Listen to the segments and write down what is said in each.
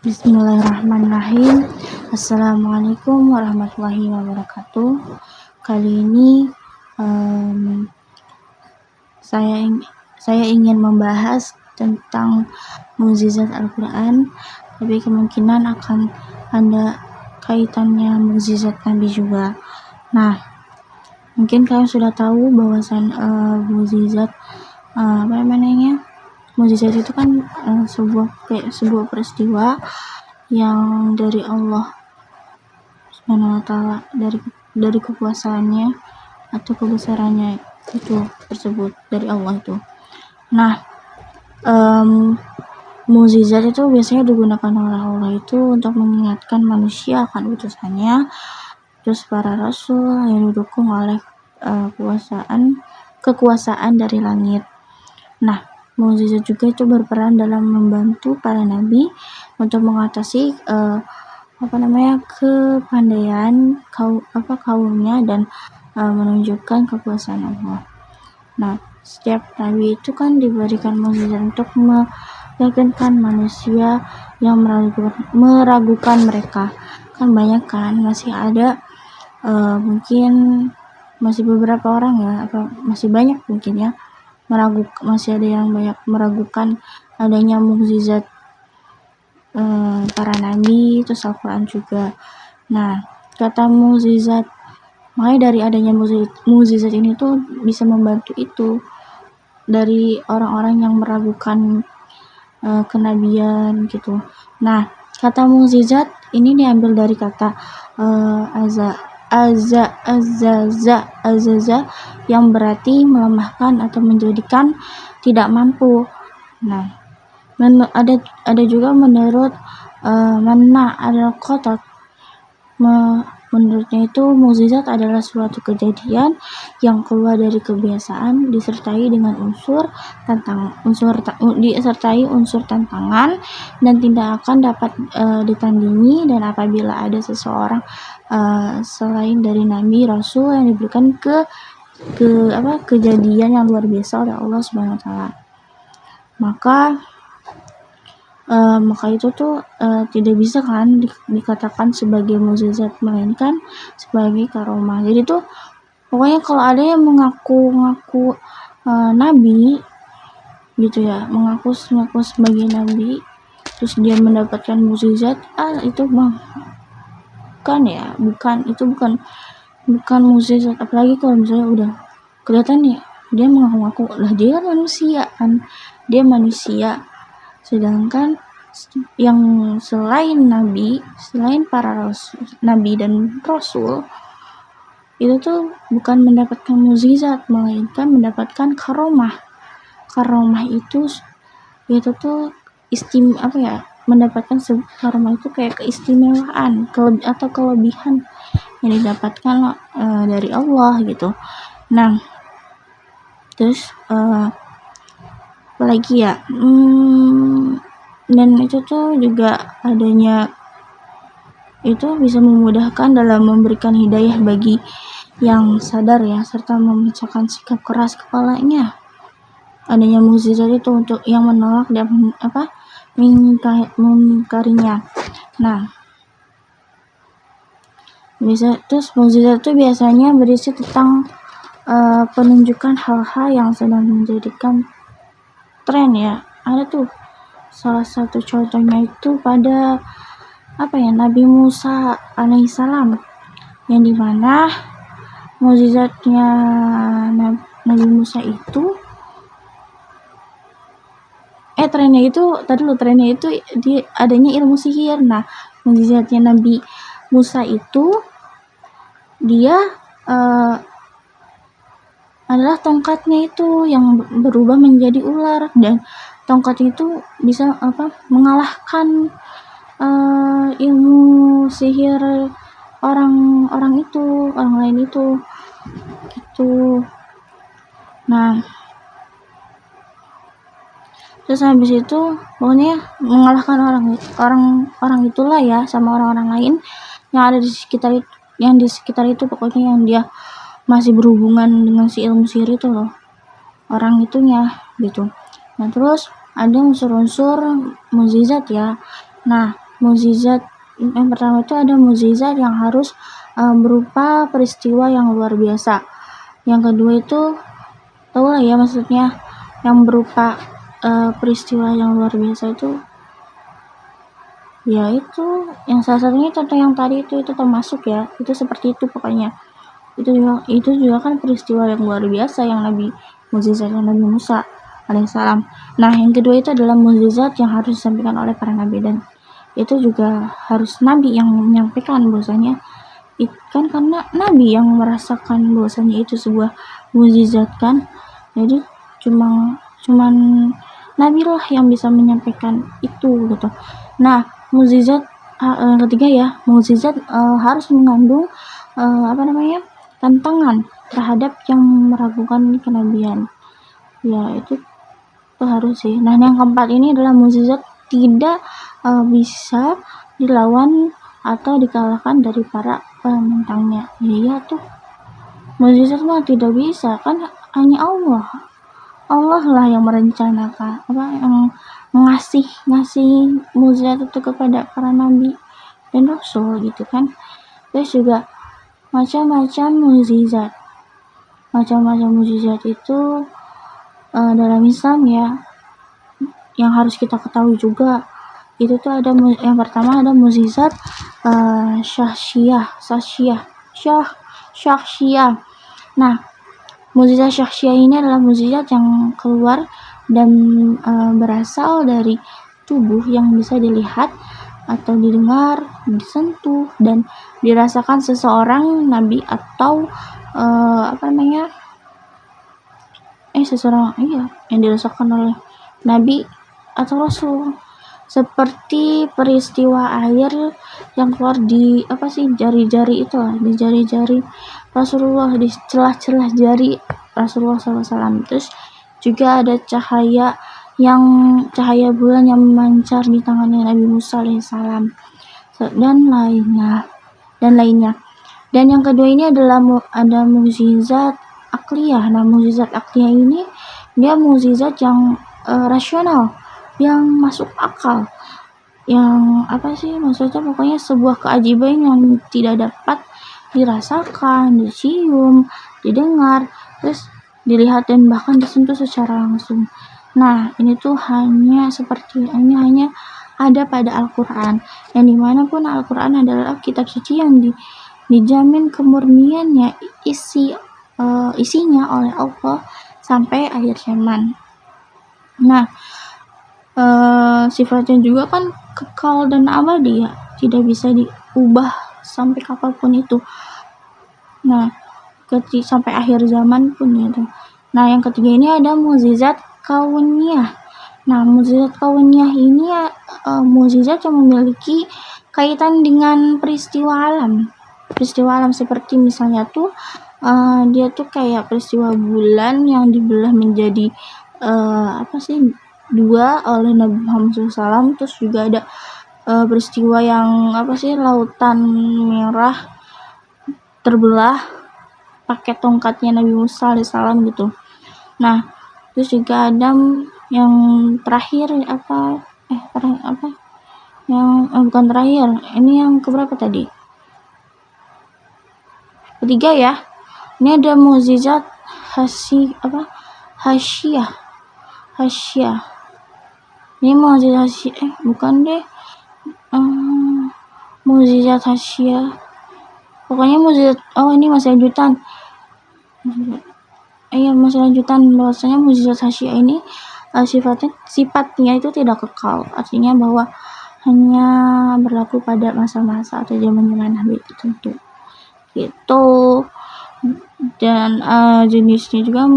Bismillahirrahmanirrahim. Assalamualaikum warahmatullahi wabarakatuh. Kali ini saya ingin membahas tentang mukjizat Al-Quran, tapi kemungkinan akan ada kaitannya mukjizat Nabi juga. Nah, mungkin kalian sudah tahu bahwasan mukjizat mukjizat itu kan sebuah peristiwa yang dari Allah Subhanahu wa taala, dari kekuasaannya atau kebesarannya itu tersebut dari Allah itu. Nah, mukjizat itu biasanya digunakan oleh Allah itu untuk mengingatkan manusia akan utusannya, terus para rasul yang didukung oleh kekuasaan dari langit. Nah, mukjizat juga itu berperan dalam membantu para nabi untuk mengatasi kepandaian kaumnya dan menunjukkan kekuasaan Allah. Nah, setiap nabi itu kan diberikan mukjizat untuk meyakinkan manusia yang meragukan mereka. Kan banyak kan, masih ada mungkin masih beberapa orang ya, masih banyak mungkin ya, masih ada yang banyak meragukan adanya mukjizat para nabi, terus Al-Quran juga. Nah, kata mukjizat, makanya dari adanya mukjizat ini tuh bisa membantu itu dari orang-orang yang meragukan kenabian gitu. Nah, kata mukjizat ini diambil dari kata azaza yang berarti melemahkan atau menjadikan tidak mampu. Nah, ada juga menurut Manna al-Qatat, menurutnya itu mukjizat adalah suatu kejadian yang keluar dari kebiasaan disertai dengan unsur tantangan dan tidak akan dapat ditandingi, dan apabila ada seseorang selain dari nabi rasul yang diberikan kejadian yang luar biasa oleh Allah Subhanahu wa taala, maka itu tuh tidak bisa kan dikatakan sebagai mukjizat, melainkan sebagai karomah. Jadi tuh pokoknya kalau ada yang mengaku nabi gitu ya, mengaku sebagai nabi terus dia mendapatkan mukjizat, itu bukan mukjizat. Apalagi kalau misalnya udah kelihatan nih dia mengaku lah dia manusia, sedangkan yang selain para nabi dan rasul itu tuh bukan mendapatkan mukjizat, melainkan mendapatkan karomah itu tuh mendapatkan karomah itu kayak keistimewaan atau kelebihan yang didapatkan dari Allah gitu. Nah, terus apalagi ya, dan itu tuh juga adanya itu bisa memudahkan dalam memberikan hidayah bagi yang sadar ya, serta memecahkan sikap keras kepalanya. Adanya mukjizat itu untuk yang menolak dan mengingkarinya. Nah, terus mukjizat itu biasanya berisi tentang penunjukan hal-hal yang sedang menjadikan tren ya. Ada tuh salah satu contohnya itu pada Nabi Musa alaihissalam, yang dimana mukjizatnya Nabi Musa itu trennya itu adanya ilmu sihir. Nah, mukjizatnya Nabi Musa itu dia adalah tongkatnya itu yang berubah menjadi ular, dan tongkat itu bisa mengalahkan ilmu sihir orang lain itu gitu. Nah, terus habis itu pokoknya mengalahkan orang itulah ya, sama orang-orang lain yang ada di sekitar itu, pokoknya yang dia masih berhubungan dengan si ilmu sihir itu loh, orang itunya gitu. Nah, terus ada unsur-unsur mukjizat ya. Nah, mukjizat yang pertama itu ada mukjizat yang harus berupa peristiwa yang luar biasa. Yang kedua itu tahu lah ya, maksudnya yang berupa peristiwa yang luar biasa itu ya itu yang salah satunya contoh yang tadi itu termasuk ya, itu seperti itu pokoknya. Itu juga kan peristiwa yang luar biasa yang mukjizat yang Nabi Musa alaihissalam. Nah, yang kedua itu adalah mukjizat yang harus disampaikan oleh para nabi, dan itu juga harus nabi yang menyampaikan bahwasanya kan karena nabi yang merasakan bahwasanya itu sebuah mukjizat kan. Jadi cuman nabi lah yang bisa menyampaikan itu gitu. Nah, mukjizat yang ketiga ya, mukjizat harus mengandung tantangan terhadap yang meragukan kenabian. Ya, itu harus sih. Nah, yang keempat ini adalah mukjizat tidak bisa dilawan atau dikalahkan dari para penentangnya. Iya tuh, mukjizat mah tidak bisa, kan hanya Allah lah yang merencanakan yang ngasih mukjizat itu kepada para nabi dan rasul gitu kan. Terus juga macam-macam mukjizat itu dalam Islam ya, yang harus kita ketahui juga itu tuh ada yang pertama ada mukjizat syakhsiyah. Nah, mukjizat syakhsiyah ini adalah mukjizat yang keluar dan berasal dari tubuh yang bisa dilihat atau didengar, disentuh dan dirasakan seseorang nabi atau seseorang yang dirasakan oleh nabi atau rasul, seperti peristiwa air yang keluar di jari-jari itu lah, di jari-jari Rasulullah, di celah-celah jari Rasulullah SAW. Terus juga ada cahaya bulan yang memancar di tangannya Nabi Musa alaihissalam dan lainnya. Dan yang kedua ini adalah ada mukjizat akliyah. Nah, mukjizat akliyah ini dia mukjizat yang rasional, yang masuk akal, yang maksudnya pokoknya sebuah keajaiban yang tidak dapat dirasakan, dicium, didengar, terus dilihat dan bahkan disentuh secara langsung. Nah, ini tuh hanya ada pada Al-Quran, yang dimanapun Al-Quran adalah kitab suci yang dijamin kemurniannya, isinya oleh Allah sampai akhir zaman. Nah, sifatnya juga kan kekal dan abadi ya, tidak bisa diubah sampai kapanpun itu. Nah, sampai akhir zaman pun itu. Nah, yang ketiga ini ada mukjizat kauniyah. Nah, mukjizat kauniyah ini mukjizat yang memiliki kaitan dengan peristiwa alam seperti misalnya tuh dia tuh kayak peristiwa bulan yang dibelah menjadi dua oleh Nabi Muhammad SAW. Terus juga ada peristiwa yang lautan merah terbelah pakai tongkatnya Nabi Musa alaihissalam gitu. Nah, terus juga ada yang terakhir bukan terakhir, ini yang keberapa tadi? Ketiga ya. Ini ada mukjizat hasyiyah. Ini mukjizat mukjizat hasyiyah. Pokoknya mukjizat ini masih lanjutan bahwasanya mukjizat hasyiyah ini sifatnya itu tidak kekal. Artinya bahwa hanya berlaku pada masa-masa atau zaman-zaman nabi tertentu. Gitu. Dan jenisnya juga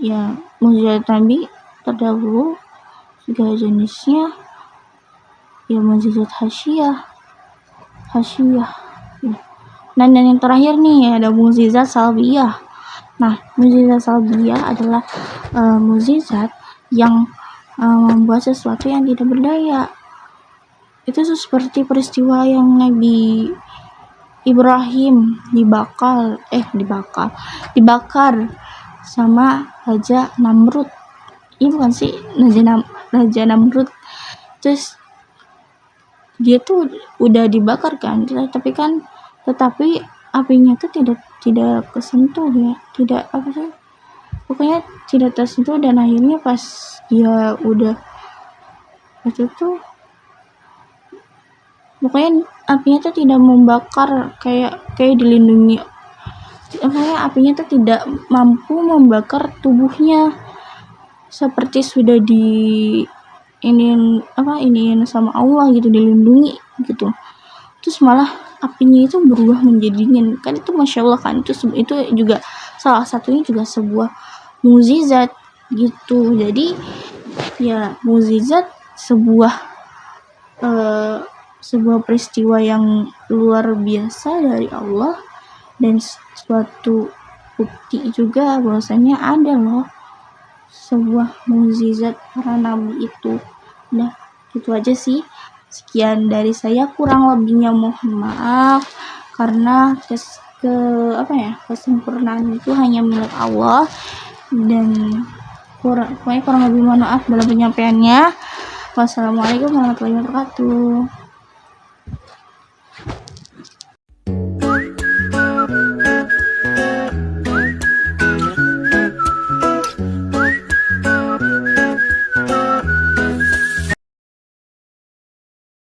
ya mukjizat nabi terdahulu juga jenisnya ya mukjizat hasyiyah. Nah, dan yang terakhir nih ada mukjizat salbiyah. Nah, mukjizat salbiyah adalah mukjizat yang membuat sesuatu yang tidak berdaya. Itu seperti peristiwa yang Nabi Ibrahim dibakar sama Raja Namrud. Ini bukan sih Raja Namrud. Terus dia tuh udah dibakar kan, tetapi apinya tuh tidak kesentuh ya, tidak apa sih, pokoknya tidak tersentuh. Dan akhirnya pas dia udah itu tuh pokoknya apinya tuh tidak membakar, kayak dilindungi, pokoknya apinya tuh tidak mampu membakar tubuhnya, seperti sudah iniin sama Allah gitu, dilindungi gitu. Terus malah apinya itu berubah menjadi dingin kan, itu masya Allah kan, itu juga salah satunya juga sebuah mukjizat gitu. Jadi ya mukjizat, sebuah peristiwa yang luar biasa dari Allah, dan suatu bukti juga bahwasanya ada loh sebuah mukjizat para nabi itu. Nah, gitu aja sih. Sekian dari saya, kurang lebihnya mohon maaf, karena kesempurnaan itu hanya milik Allah, dan kurang lebih mohon maaf dalam penyampaiannya. Wassalamualaikum warahmatullahi wabarakatuh.